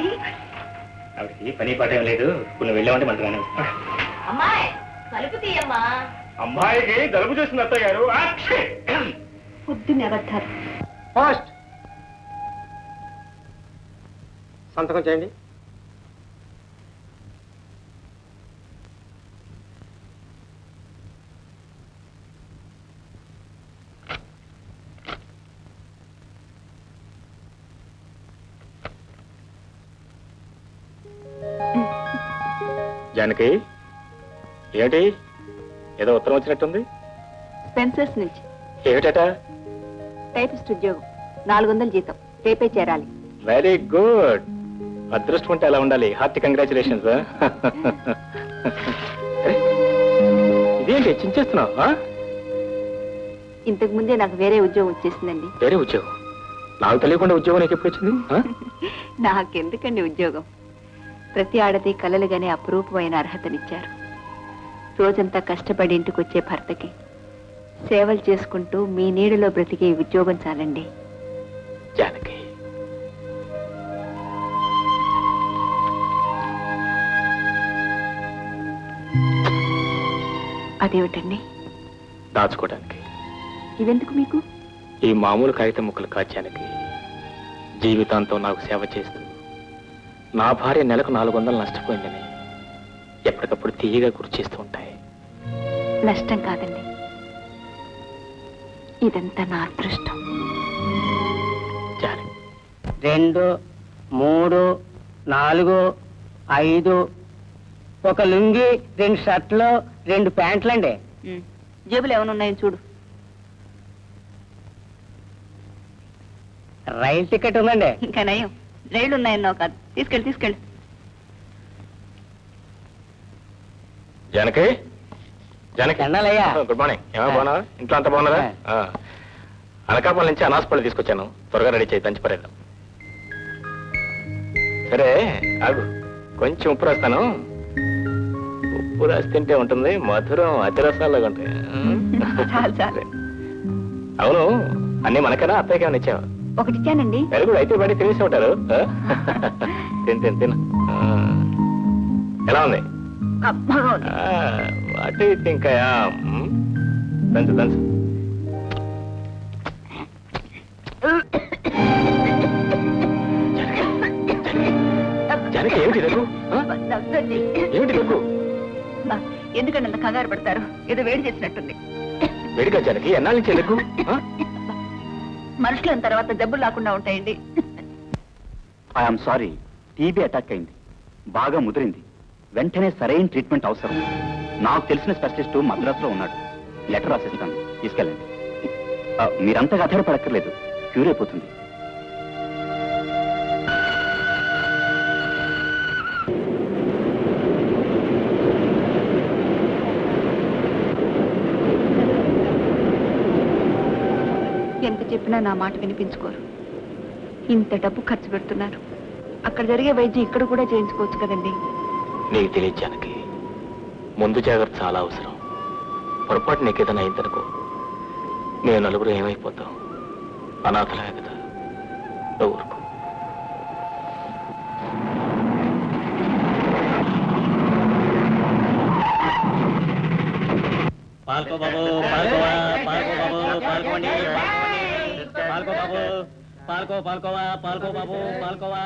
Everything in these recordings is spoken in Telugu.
ఏమైంది? ఆవిడకి పని పాట ఏం లేదు. నువ్వు వెళ్ళామంటే మంటగానే. అమ్మాయి కలుపు తీయమ్మా. అమ్మాయికి జలుబు చేసింది అత్తయ్య గారు. పొద్దున్నే అబద్ధాలు. పోస్ట్ సంతకం చేయండి. జానకి ఏమిటి ఏదో ఉత్తరం వచ్చినట్టుంది? స్పెన్సర్స్ నుంచి. ఏమిటట? టైపిస్ట్ ఉద్యోగం, 400 జీతం, రేపే చేరాలి. Very good. అదృష్టం ఉంటే అలా ఉండాలి. Hearty congratulations. ఇదేంటి చించేస్తున్నావు? ఇంతకు ముందే నాకు వేరే ఉద్యోగం వచ్చేసిందండి. వేరే ఉద్యోగం? నాకు తెలియకుండా ఉద్యోగం నీకు ఎప్పుడు వచ్చింది? నాకెందుకండి ఉద్యోగం? ప్రతి ఆడది కలలుగానే అపురూపమైన అర్హతనిచ్చారు. రోజంతా కష్టపడి ఇంటికి వచ్చే భర్తకి సేవలు చేసుకుంటూ మీ నీడలో బ్రతికే ఉద్యోగం చాలండి. జానకి, అదేమిటండి? దాచుకోవడానికి. ఇవెందుకు మీకు? ఈ మామూలు కాగితం ముక్కలు కాచానికి జీవితాంతం నాకు సేవ చేస్తూ నా భార్య నెలకు 400 నష్టపోయిందని ఎప్పటికప్పుడు తీయగా గుర్తు చేస్తూ ఉంటాయి. నష్టం కాదండి, ఇదంతా నా అదృష్టం. 2, 3, 4, 5 ఒక లుంగి, 2 షర్ట్లు, 2 ప్యాంట్లండి. జేబులు ఏమైనా చూడు. రైలు టికెట్ ఉందండి. ఇంకా నయం, రైళ్లు ఉన్నాయన్నావు కాదు. తీసుకెళ్ళి. జానకి, జానకి, అయ్యా. Good morning. ఏమో బాగున్నా? ఇంట్లో అంతా బాగున్నారా? అనకాపల్లి నుంచి అనాసపల్లి తీసుకొచ్చాను. త్వరగా రెడీ చేయి, దంచి పడేద్దాం. సరే ఆగు, కొంచెం ఉప్పు రాస్తాను. ఉప్పు రాసి తింటే ఉంటుంది, మధురం అతిరసాలుగా ఉంటాయి. అవును, అన్నీ మనకైనా అత్తయ్యకి ఏమైనా ఇచ్చావా? ఒకటిచ్చానండి. Very good. అయితే బయట తినేసి ఉంటారు. తిను. ఎలా ఉంది? అటు ఇటు ఇంకా దంచు. జానకి, ఏమిటి దగ్గు? ఏమిటి దగ్గు? ఎందుకంటే అంత కంగారు పడతారు? ఏదో వేడి చేసినట్టుంది. వేడిగా జానకి? ఎన్నాళ్ళ నుంచి దగ్గు? మనుషుల తర్వాత జబ్బులు లేకుండా ఉంటాయండి. ఐఎమ్ సారీ, టీబీ అటాక్ అయింది, బాగా ముదిరింది. వెంటనే సరైన ట్రీట్మెంట్ అవసరం. నాకు తెలిసిన స్పెషలిస్టు మద్రాసులో ఉన్నాడు. లెటర్ రాసిస్తాను, తీసుకెళ్ళండి. మీరంతగా ఆధారపడక్కర్లేదు, క్యూర్ అయిపోతుంది. ఎంత చెప్పినా నా మాట వినిపించుకోరు. ఇంత డబ్బు ఖర్చు పెడుతున్నారు, అక్కడ జరిగే వైద్యం ఇక్కడ కూడా చేయించుకోవచ్చు కదండి. నీకు తెలియదు జానకి, ముందు జాగ్రత్త చాలా అవసరం. పొరపాటు నీకేదైనా అయిందనుకో, నేను నలుగురు ఏమైపోతాం? అనాథలే కదా. ఊరుకో. పాల్కో బాబు, పాల్కోవా, పాల్కో బాబు, పాల్కోండి, పాల్కో బాబు, పాల్కోవా, పాల్కో బాబు, పాల్కోవా,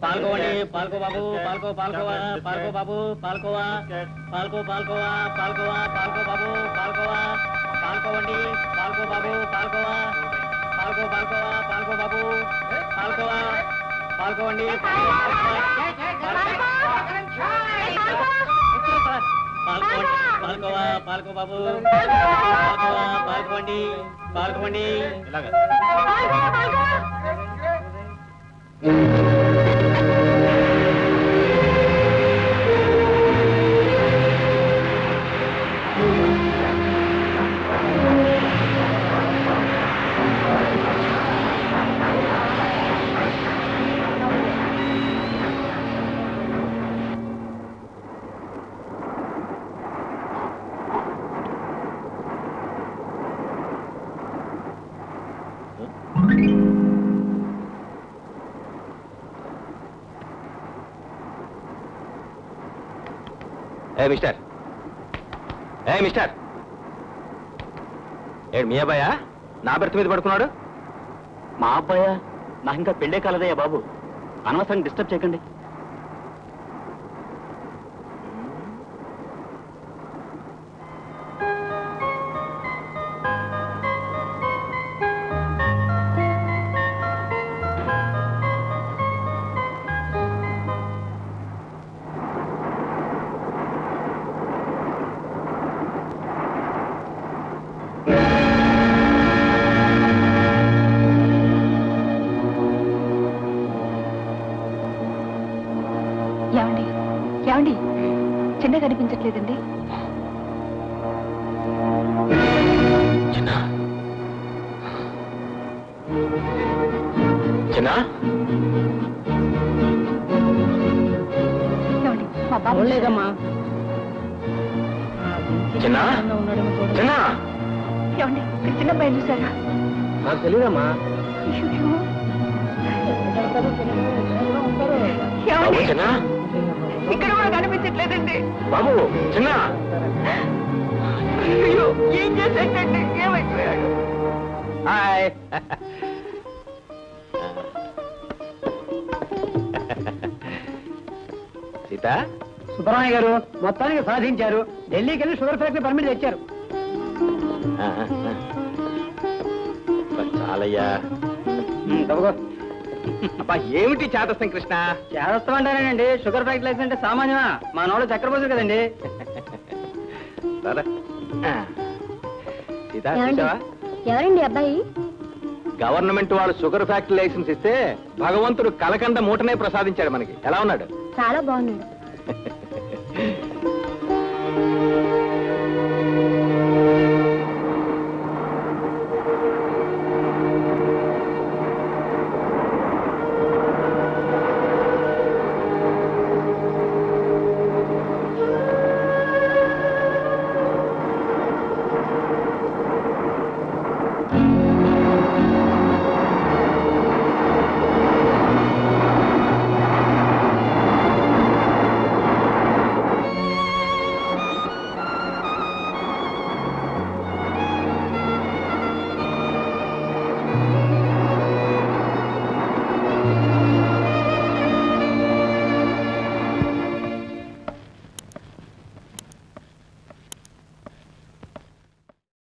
పాల్కోండి, పాల్కో బాబు, పాల్కోవా, పాల్కో బాబు, పాల్కోవా, పాల్కో బాబు, పాల్కోవా, పాల్కోండి, పాల్కో బాబు, పాల్కోవా, పాల్కో బాబు, పాల్కోవా, పాల్కోండి, పాల్కోవా, పాల్కో బాబు, పాల్కోండి, ఇలాగా. మిస్టర్ మిస్టర్ ఏడు మీ అబ్బాయా నా బెర్త్ మీద పడుకున్నాడు? మా అబ్బాయా? నాకు ఇంకా పెళ్ళే కాలదయ్యా బాబు, అనవసరంగా డిస్టర్బ్ చేయకండి. ఏమండి ఏమండి చిన్న కనిపించట్లేదండి. చిన్న చిన్న ఏమండి మా బాబు లేదమ్మా. చిన్న చిన్న ఏమండి ఇక్కడ చిన్న పైన చూసారా? నాకు తెలియదమ్మా. ఏమండి చిన్న ఇక్కడ కూడా కనిపించట్లేదండి. బాబు చిన్న అయ్యో ఏం చేసేటండి, ఏమైపోయాడు? హాయ్ సీత, సుబ్బరామయ్య గారు మొత్తానికి సాధించారు. ఢిల్లీకి వెళ్ళి షుగర్ ఫ్యాక్టరీ పర్మిట్ తెచ్చారు. చాలయ్యా. తప్పకో. అబ్బా ఏమిటి చేతస్థం కృష్ణ? చేస్తామంటారేనండి, షుగర్ ఫ్యాక్టరీ లైసెన్స్ అంటే సామాన్యమా? మా నోడు చక్కెర పోసారు కదండి. సీత చూసావా? ఎవరండి అబ్బాయి? గవర్నమెంట్ వాళ్ళు షుగర్ ఫ్యాక్టరీ లైసెన్స్ ఇస్తే భగవంతుడు కలకండ మూటనే ప్రసాదించాడు మనకి. ఎలా ఉన్నాడు? చాలా బాగున్నాడు.